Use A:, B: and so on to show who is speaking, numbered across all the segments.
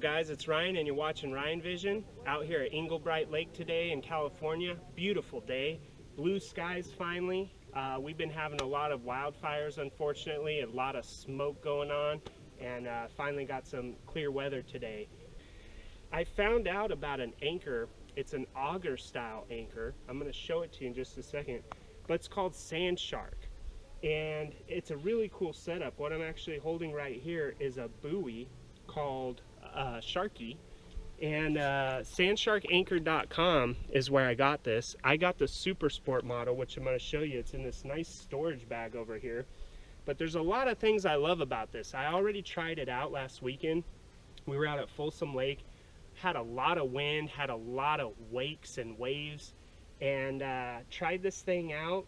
A: up, guys? It's Ryan, and you're watching Ryan Vision out here at Englebright Lake today in California. Beautiful day, blue skies finally. We've been having a lot of wildfires, unfortunately, a lot of smoke going on, and finally got some clear weather today. I found out about an anchor. It's an Auger style anchor. I'm going to show it to you in just a second, but it's called Sand Shark. And it's a really cool setup. What I'm actually holding right here is a buoy called Sharky, and sandsharkanchor.com is where I got this. I got the SuperSport model, which I'm going to show you. It's in this nice storage bag over here. But there's a lot of things I love about this. I already tried it out last weekend. We were out at Folsom Lake, had a lot of wind, had a lot of wakes and waves, and tried this thing out.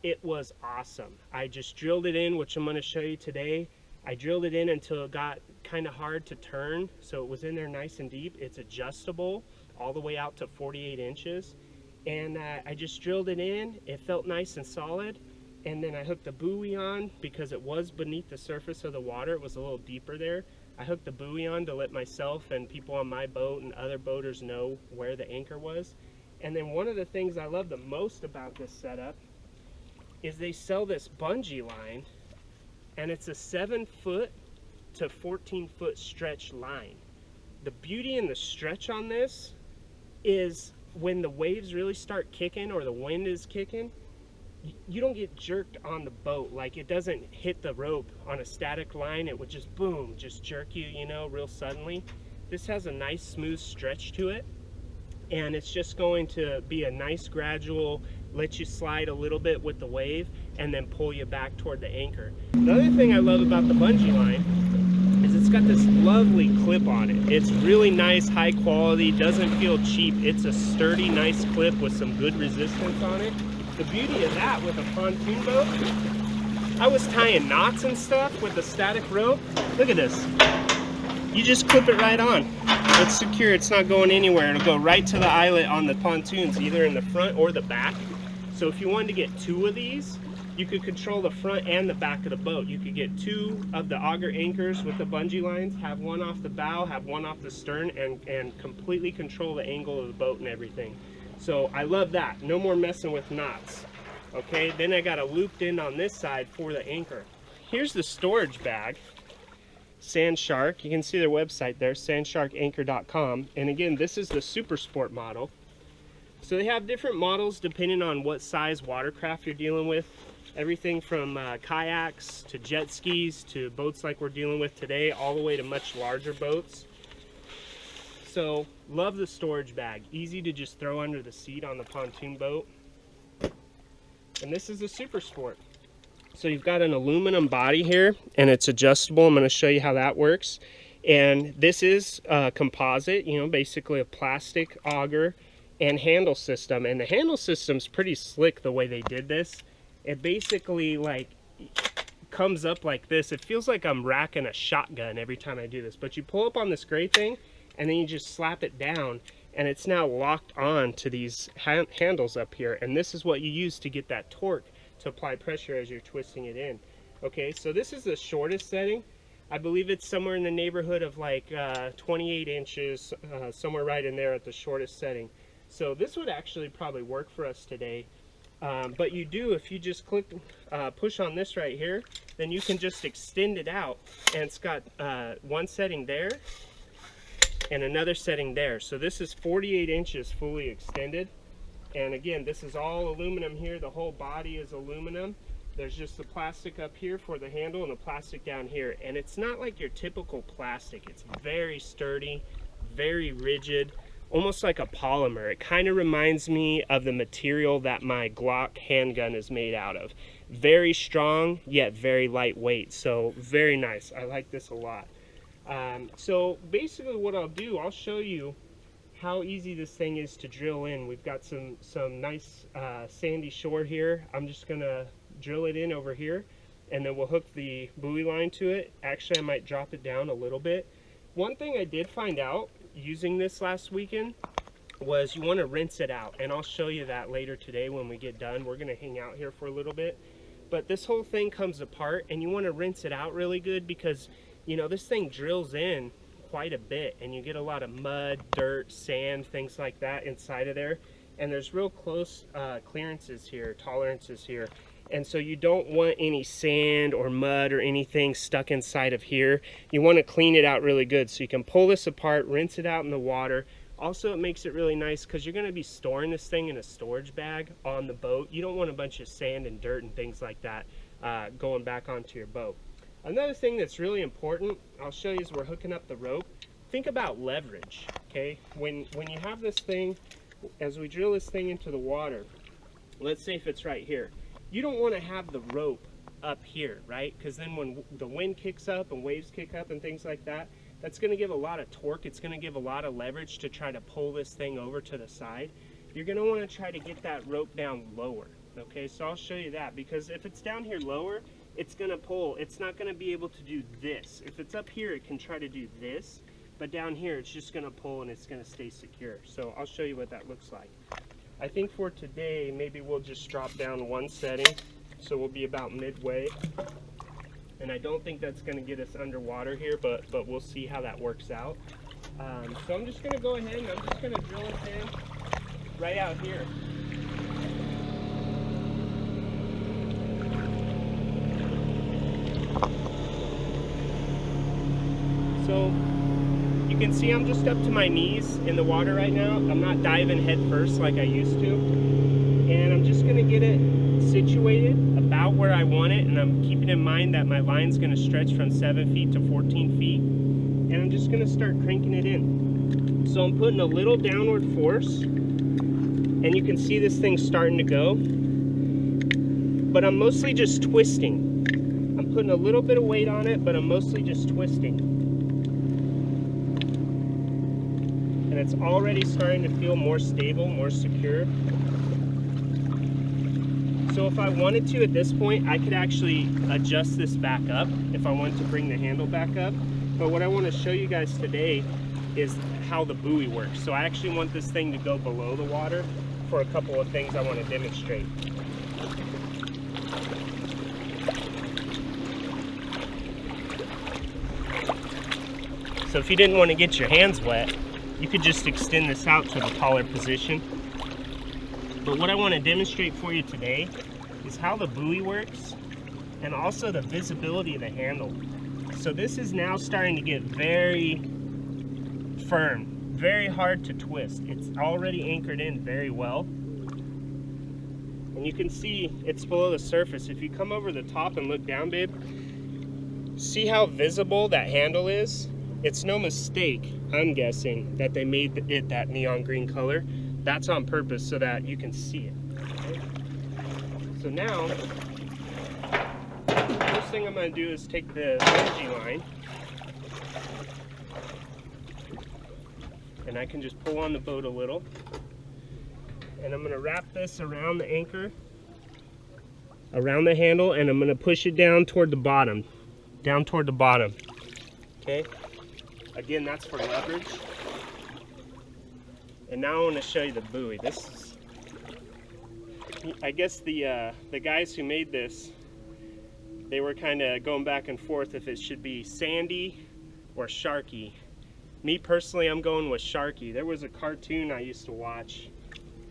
A: It was awesome. I just drilled it in, which I'm going to show you today. I drilled it in until it got kind of hard to turn, so it was in there nice and deep. It's adjustable all the way out to 48 inches. And I just drilled it in. It felt nice and solid. And then I hooked the buoy on because it was beneath the surface of the water. It was a little deeper there. I hooked the buoy on to let myself and people on my boat and other boaters know where the anchor was. And then one of the things I love the most about this setup is they sell this bungee line, and it's a 7-foot to 14-foot stretch line. The beauty and the stretch on this is when the waves really start kicking or the wind is kicking, you don't get jerked on the boat. Like, it doesn't hit the rope on a static line. It would just boom, just jerk you, you know, real suddenly. This has a nice smooth stretch to it, and it's just going to be a nice gradual, let you slide a little bit with the wave and then pull you back toward the anchor. The other thing I love about the bungee line is it's got this lovely clip on it. It's really nice, high quality, doesn't feel cheap. It's a sturdy, nice clip with some good resistance on it. The beauty of that with a pontoon boat, I was tying knots and stuff with a static rope. Look at this. You just clip it right on. It's secure, it's not going anywhere. It'll go right to the eyelet on the pontoons, either in the front or the back. So if you wanted to get 2 of these, you could control the front and the back of the boat. You could get 2 of the Auger anchors with the bungee lines, have one off the bow, have one off the stern, and completely control the angle of the boat and everything. So I love that. No more messing with knots. Okay, then I got a looped in on this side for the anchor. Here's the storage bag. Sand Shark, you can see their website there, sandsharkanchor.com. And again, this is the SuperSport model. So they have different models depending on what size watercraft you're dealing with. Everything from kayaks to jet skis to boats like we're dealing with today, all the way to much larger boats. So love the storage bag, easy to just throw under the seat on the pontoon boat. And this is the SuperSport. So you've got an aluminum body here, and it's adjustable. I'm going to show you how that works. And this is composite, you know, basically a plastic auger and handle system. And the handle system's pretty slick the way they did this. It basically like comes up like this. It feels like I'm racking a shotgun every time I do this. But you pull up on this gray thing, and then you just slap it down, and it's now locked on to these handles up here. And this is what you use to get that torque to apply pressure as you're twisting it in. Okay, so this is the shortest setting. I believe it's somewhere in the neighborhood of like 28 inches, somewhere right in there at the shortest setting. So this would actually probably work for us today. But you do, if you just click, push on this right here, then you can just extend it out. And it's got one setting there and another setting there. So this is 48 inches fully extended. And again, this is all aluminum here. The whole body is aluminum. There's just the plastic up here for the handle and the plastic down here. And it's not like your typical plastic. It's very sturdy, very rigid, almost like a polymer. It kind of reminds me of the material that my Glock handgun is made out of. Very strong, yet very lightweight. So very nice. I like this a lot. So basically what I'll do, I'll show you how easy this thing is to drill in. We've got some nice sandy shore here. I'm just gonna drill it in over here, and then we'll hook the buoy line to it. Actually, I might drop it down a little bit. One thing I did find out using this last weekend was you want to rinse it out, and I'll show you that later today when we get done. We're gonna hang out here for a little bit, but this whole thing comes apart, and you want to rinse it out really good because, you know, this thing drills in quite a bit, and you get a lot of mud, dirt, sand, things like that inside of there. And there's real close clearances here, tolerances here. And so you don't want any sand or mud or anything stuck inside of here. You want to clean it out really good. So you can pull this apart, rinse it out in the water. Also, it makes it really nice because you're going to be storing this thing in a storage bag on the boat. You don't want a bunch of sand and dirt and things like that going back onto your boat. Another thing that's really important, I'll show you as we're hooking up the rope. Think about leverage, okay? When you have this thing, as we drill this thing into the water, let's say if it's right here, you don't want to have the rope up here, right? Because then when the wind kicks up and waves kick up and things like that, that's going to give a lot of torque. It's going to give a lot of leverage to try to pull this thing over to the side. You're going to want to try to get that rope down lower, okay? So I'll show you that, because if it's down here lower, it's going to pull. It's not going to be able to do this. If it's up here, it can try to do this, but down here, it's just going to pull and it's going to stay secure. So I'll show you what that looks like. I think for today, maybe we'll just drop down one setting, so we'll be about midway. And I don't think that's going to get us underwater here, but we'll see how that works out. So I'm just going to go ahead and I'm just going to drill it in right out here. So you can see I'm just up to my knees in the water right now. I'm not diving head first like I used to. And I'm just going to get it situated about where I want it, and I'm keeping in mind that my line's going to stretch from 7 feet to 14 feet, and I'm just going to start cranking it in. So I'm putting a little downward force, and you can see this thing starting to go, but I'm mostly just twisting. I'm putting a little bit of weight on it, but I'm mostly just twisting. And it's already starting to feel more stable, more secure. So if I wanted to at this point, I could actually adjust this back up if I wanted to bring the handle back up. But what I want to show you guys today is how the buoy works. So I actually want this thing to go below the water for a couple of things I want to demonstrate. So if you didn't want to get your hands wet, you could just extend this out to the taller position. But what I want to demonstrate for you today is how the buoy works and also the visibility of the handle. So this is now starting to get very firm, very hard to twist. It's already anchored in very well. And you can see it's below the surface. If you come over the top and look down, babe, see how visible that handle is? It's no mistake, I'm guessing, that they made it that neon green color. That's on purpose so that you can see it. Okay? So now, the first thing I'm going to do is take the bungee line, and I can just pull on the boat a little, and I'm going to wrap this around the anchor, around the handle, and I'm going to push it down toward the bottom, okay? Again, that's for leverage. And now I want to show you the buoy. This is, I guess the guys who made this, they were kind of going back and forth if it should be sandy or sharky. Me personally, I'm going with sharky. There was a cartoon I used to watch.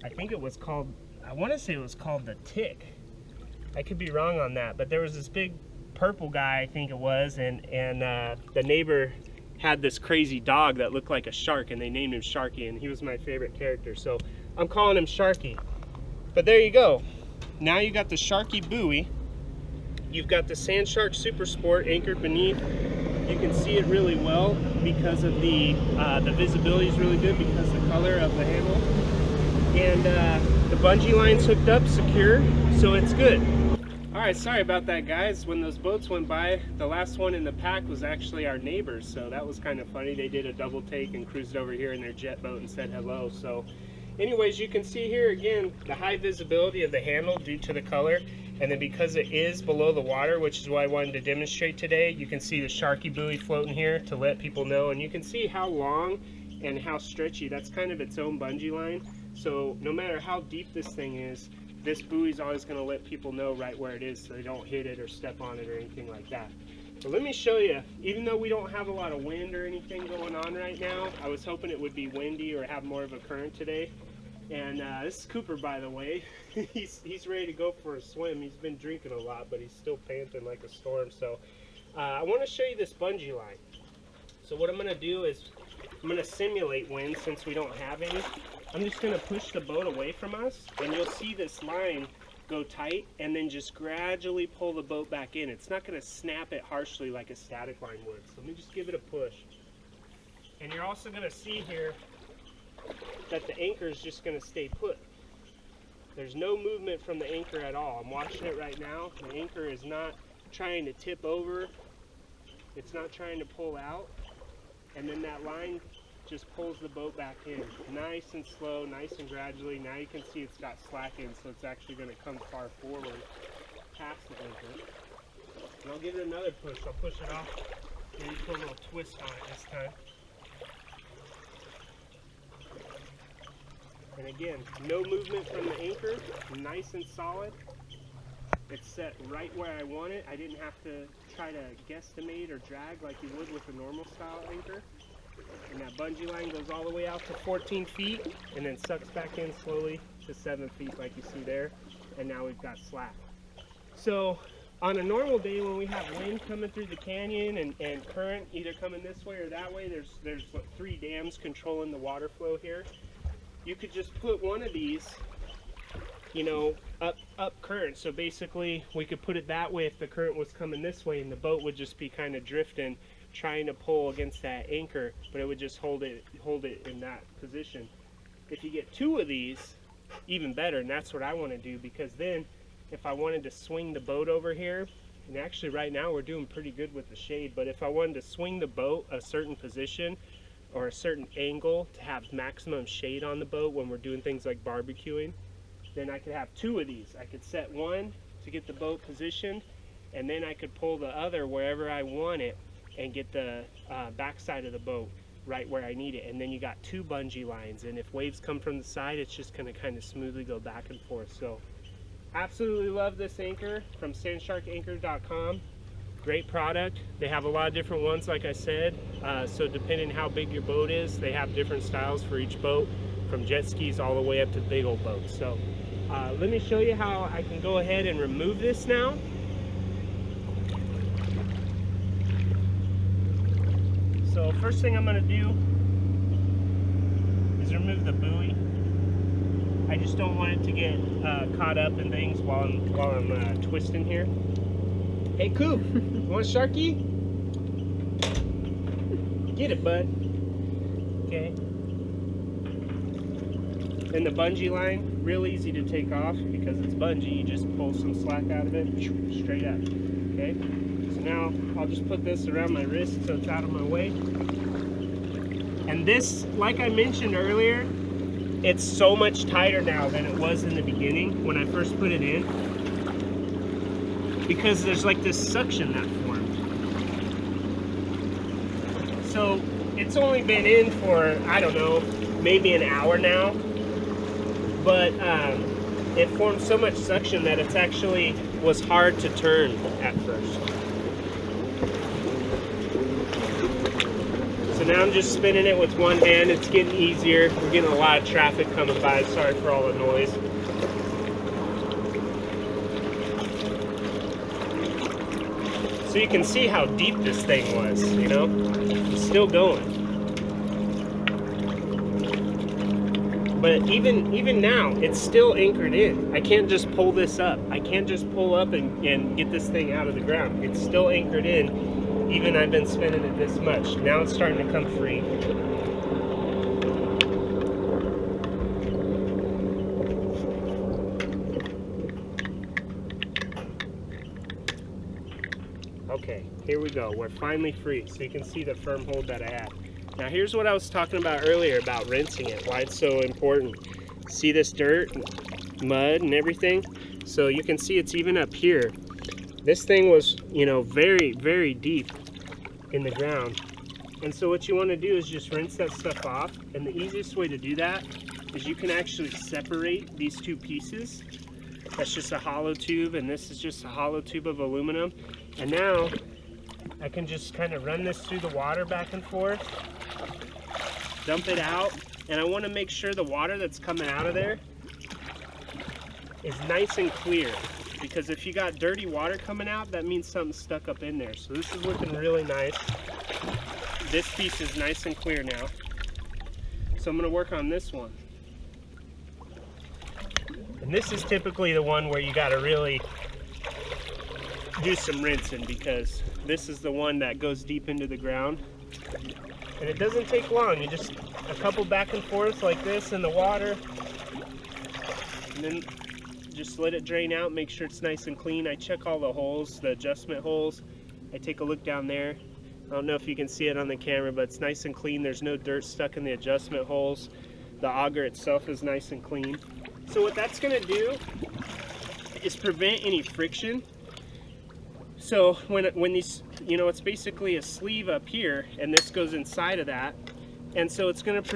A: I think it was called, I want to say it was called The Tick. I could be wrong on that, but there was this big purple guy, I think it was, and the neighbor had this crazy dog that looked like a shark, and they named him Sharky, and he was my favorite character, so I'm calling him Sharky. But there you go. Now you got the Sharky buoy. You've got the Sand Shark SuperSport anchored beneath. You can see it really well because of the visibility is really good because of the color of the handle. And the bungee line's hooked up, secure, so it's good. Alright, sorry about that, guys. When those boats went by, the last one in the pack was actually our neighbors, so that was kind of funny. They did a double take and cruised over here in their jet boat and said hello. So anyways, you can see here again the high visibility of the handle due to the color, and then because it is below the water, which is what I wanted to demonstrate today, you can see the Sharky buoy floating here to let people know, and you can see how long and how stretchy. That's kind of its own bungee line, so no matter how deep this thing is, this buoy is always going to let people know right where it is so they don't hit it or step on it or anything like that. But let me show you, even though we don't have a lot of wind or anything going on right now, I was hoping it would be windy or have more of a current today. And this is Cooper, by the way. he's ready to go for a swim. He's been drinking a lot, but he's still panting like a storm. So I want to show you this bungee line. So what I'm going to do is I'm going to simulate wind since we don't have any. I'm just going to push the boat away from us, and you'll see this line go tight and then just gradually pull the boat back in. It's not going to snap it harshly like a static line would. So let me just give it a push. And you're also going to see here that the anchor is just going to stay put. There's no movement from the anchor at all. I'm watching it right now. The anchor is not trying to tip over. It's not trying to pull out. And then that line just pulls the boat back in. Nice and slow, nice and gradually. Now you can see it's got slack in, so it's actually going to come far forward past the anchor. And I'll give it another push. I'll push it off. Maybe put a little twist on it this time. And again, no movement from the anchor, nice and solid. It's set right where I want it. I didn't have to try to guesstimate or drag like you would with a normal style anchor. And that bungee line goes all the way out to 14 feet and then sucks back in slowly to 7 feet like you see there. And now we've got slack. So on a normal day when we have wind coming through the canyon and current either coming this way or that way, there's what, 3 dams controlling the water flow here. You could just put one of these, you know, up current. So basically we could put it that way if the current was coming this way, and the boat would just be kind of drifting, trying to pull against that anchor, but it would just hold it in that position. If you get 2 of these, even better, and that's what I want to do, because then if I wanted to swing the boat over here, and actually right now we're doing pretty good with the shade, but if I wanted to swing the boat a certain position or a certain angle to have maximum shade on the boat when we're doing things like barbecuing, then I could have 2 of these. I could set one to get the boat positioned, and then I could pull the other wherever I want it and get the backside of the boat right where I need it. And then you got 2 bungee lines, and if waves come from the side, it's just going to kind of smoothly go back and forth. So absolutely love this anchor from sandsharkanchor.com. Great product. They have a lot of different ones, like I said, so depending how big your boat is, they have different styles for each boat, from jet skis all the way up to big old boats. So let me show you how I can go ahead and remove this now. So first thing I'm going to do is remove the buoy. I just don't want it to get caught up in things while I'm twisting here. Hey Coop, you want a Sharky? Get it, bud. Okay. And the bungee line, real easy to take off because it's bungee. You just pull some slack out of it, straight up. Okay. So now I'll just put this around my wrist so it's out of my way. And this, like I mentioned earlier, it's so much tighter now than it was in the beginning when I first put it in, because there's like this suction that formed. So it's only been in for, I don't know, maybe an hour now, but it formed so much suction that it's actually was hard to turn at first. So now I'm just spinning it with one hand. It's getting easier. We're getting a lot of traffic coming by. Sorry for all the noise. So you can see how deep this thing was, you know? It's still going. But even now, it's still anchored in. I can't just pull this up. I can't just pull up and get this thing out of the ground. It's still anchored in, even I've been spinning it this much. Now it's starting to come free. Okay, here we go. We're finally free, so you can see the firm hold that I had. Now here's what I was talking about earlier about rinsing it, why it's so important. See this dirt, mud and everything? So you can see it's even up here. This thing was, you know, very, very deep in the ground. And so what you want to do is just rinse that stuff off. And the easiest way to do that is you can actually separate these 2 pieces. That's just a hollow tube, and this is just a hollow tube of aluminum. And now I can just kind of run this through the water back and forth, dump it out, and I want to make sure the water that's coming out of there is nice and clear, because if you got dirty water coming out, that means something's stuck up in there. So this is looking really nice. This piece is nice and clear now. So I'm going to work on this one. And this is typically the one where you got to really do some rinsing, because this is the one that goes deep into the ground. And it doesn't take long. You just a couple back and forth like this in the water, and then just let it drain out, make sure it's nice and clean. I check all the holes, the adjustment holes. I take a look down there. I don't know if you can see it on the camera, but it's nice and clean. There's no dirt stuck in the adjustment holes. The auger itself is nice and clean. So what that's gonna do is prevent any friction. So when these, you know, it's basically a sleeve up here, and this goes inside of that. And so it's going to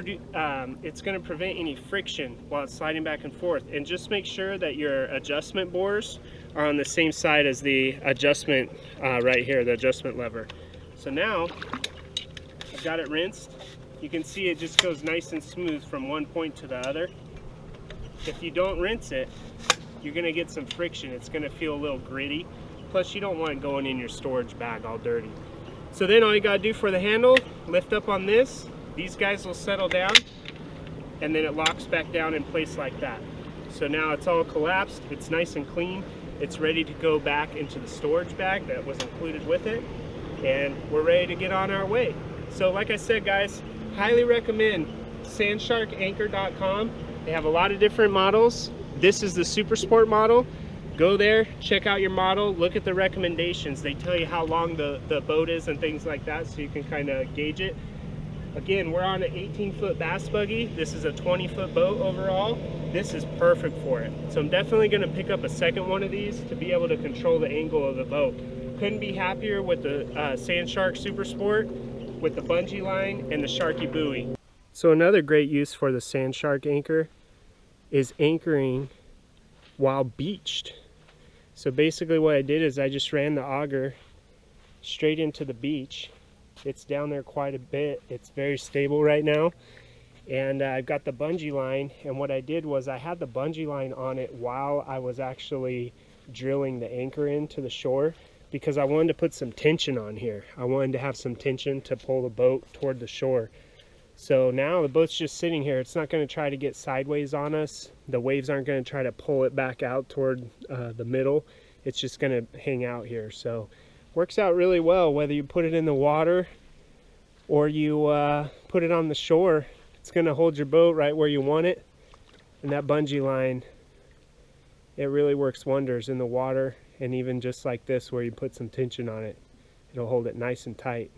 A: prevent any friction while it's sliding back and forth. And just make sure that your adjustment bores are on the same side as the adjustment right here, the adjustment lever. So now I've got it rinsed. You can see it just goes nice and smooth from one point to the other. If you don't rinse it, you're going to get some friction. It's going to feel a little gritty. Plus, you don't want it going in your storage bag all dirty. So then all you got to do for the handle, lift up on this. These guys will settle down, and then it locks back down in place like that. So now it's all collapsed, it's nice and clean, it's ready to go back into the storage bag that was included with it, and we're ready to get on our way. So like I said, guys, highly recommend sandsharkanchor.com. They have a lot of different models. This is the SuperSport model. Go there, check out your model, look at the recommendations. They tell you how long the boat is and things like that, so you can kind of gauge it. Again, we're on an 18-foot bass buggy. This is a 20-foot boat overall. This is perfect for it. So I'm definitely going to pick up a second one of these to be able to control the angle of the boat. Couldn't be happier with the Sandshark SuperSport, with the bungee line and the Sharky buoy. So another great use for the Sandshark anchor is anchoring while beached. So basically what I did is I just ran the auger straight into the beach. It's down there quite a bit. It's very stable right now. And I've got the bungee line, and what I did was I had the bungee line on it while I was actually drilling the anchor into the shore, because I wanted to put some tension on here. I wanted to have some tension to pull the boat toward the shore. So now the boat's just sitting here. It's not going to try to get sideways on us. The waves aren't going to try to pull it back out toward the middle. It's just going to hang out here. So works out really well whether you put it in the water or you put it on the shore. It's going to hold your boat right where you want it. And that bungee line, it really works wonders in the water, and even just like this where you put some tension on it, it'll hold it nice and tight.